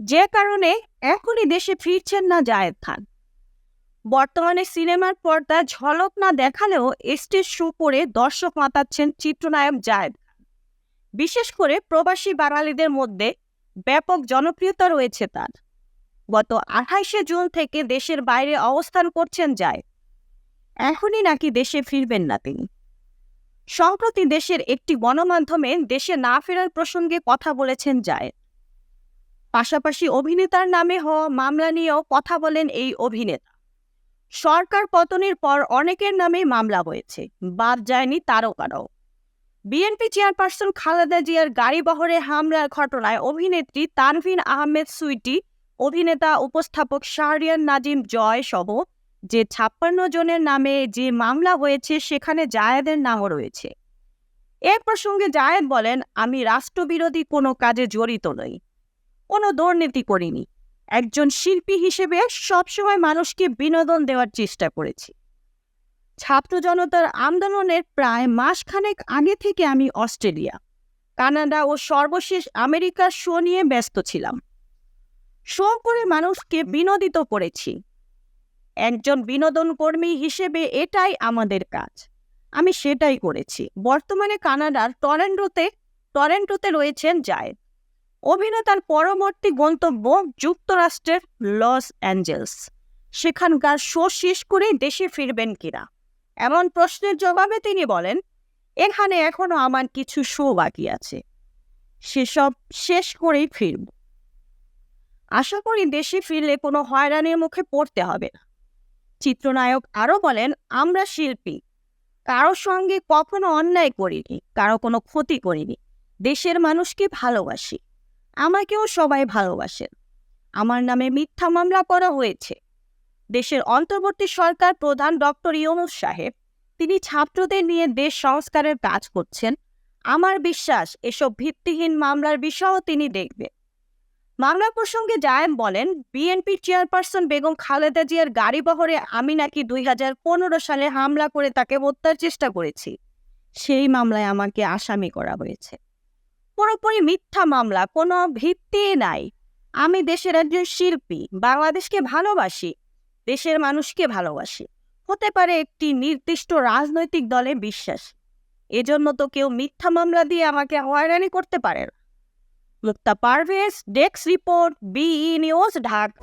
যে কারণে এখনই দেশে ফিরছেন না জায়েদ খান। বর্তমানে সিনেমার পর্দায় ঝলক না দেখালেও স্টেজ শো করে দর্শক মাতাচ্ছেন চিত্রনায়ক জায়েদ খান। বিশেষ করে প্রবাসী বাঙালিদের মধ্যে ব্যাপক জনপ্রিয়তা রয়েছে তার। গত 28শে জুন থেকে দেশের বাইরে অবস্থান করছেন জায়েদ। এখনই নাকি দেশে ফিরবেন না তিনি। সম্প্রতি দেশের একটি গণমাধ্যমে দেশে না ফেরার প্রসঙ্গে কথা বলেছেন জায়েদ। পাশাপাশি অভিনেতার নামে হওয়া মামলা নিয়েও কথা বলেন এই অভিনেতা। সরকার পতনের পর অনেকের নামে মামলা হয়েছে, বাদ যায়নি তারকারাও। বিএনপি চেয়ারপারসন খালেদা জিয়ার গাড়িবহরে হামলার ঘটনায় অভিনেত্রী তানভিন আহমেদ সুইটি, অভিনেতা উপস্থাপক শাহরিয়ার নাজিম জয় সহ যে 56 জনের নামে যে মামলা হয়েছে সেখানে জায়েদের নামও রয়েছে। এ প্রসঙ্গে জায়েদ বলেন, আমি রাষ্ট্রবিরোধী কোনো কাজে জড়িত নই, কোনো দুর্নীতি করিনি। একজন শিল্পী হিসেবে সবসময় মানুষকে বিনোদন দেওয়ার চেষ্টা করেছি। ছাত্র জনতার আন্দোলনের প্রায় মাসখানেক আগে থেকে আমি অস্ট্রেলিয়া, কানাডা ও সর্বশেষ আমেরিকার শো নিয়ে ব্যস্ত ছিলাম। শো করে মানুষকে বিনোদিত করেছি। একজন বিনোদন কর্মী হিসেবে এটাই আমাদের কাজ, আমি সেটাই করেছি। বর্তমানে কানাডার টরেন্টোতে রয়েছেন জায়েদ। অভিনেতার পরবর্তী গন্তব্য যুক্তরাষ্ট্রের লস অ্যাঞ্জেলস। সেখানকার শো শেষ করেই দেশে ফিরবেন কিনা এমন প্রশ্নের জবাবে তিনি বলেন, এখানে এখনো আমার কিছু শো বাকি আছে, সেসব শেষ করেই ফিরব। আশা করি দেশে ফিরলে কোনো হয়রানির মুখে পড়তে হবে না। চিত্রনায়ক আরও বলেন, আমরা শিল্পী, কারোর সঙ্গে কখনো অন্যায় করিনি, কারো কোনো ক্ষতি করিনি। দেশের মানুষকে ভালোবাসি, আমাকেও সবাই ভালোবাসেন। আমার নামে মিথ্যা মামলা করা হয়েছে। দেশের অন্তর্বর্তী সরকার প্রধান ডক্টর ইউনূস সাহেব, তিনি ছাত্রদের নিয়ে দেশ সংস্কারের কাজ করছেন। আমার বিশ্বাস এসব ভিত্তিহীন মামলার বিষয়ও তিনি দেখবেন। মামলা প্রসঙ্গে জায়েদ বলেন, বিএনপি চেয়ারপারসন বেগম খালেদা জিয়ার গাড়িবহরে আমি নাকি 2015 সালে হামলা করে তাকে হত্যার চেষ্টা করেছি। সেই মামলায় আমাকে আসামি করা হয়েছে। পুরোপুরি মিথ্যা মামলা, কোনো ভিত্তি নাই। আমি দেশের একজন শিল্পী, বাংলাদেশকে ভালোবাসি, দেশের মানুষকে ভালোবাসি। হতে পারে একটি নির্দিষ্ট রাজনৈতিক দলে বিশ্বাস, এজন্য তো কেউ মিথ্যা মামলা দিয়ে আমাকে হয়রানি করতে পারে না। মুক্তা পারভেজ, ডেস্ক রিপোর্ট, বিই নিউজ, ঢাকা।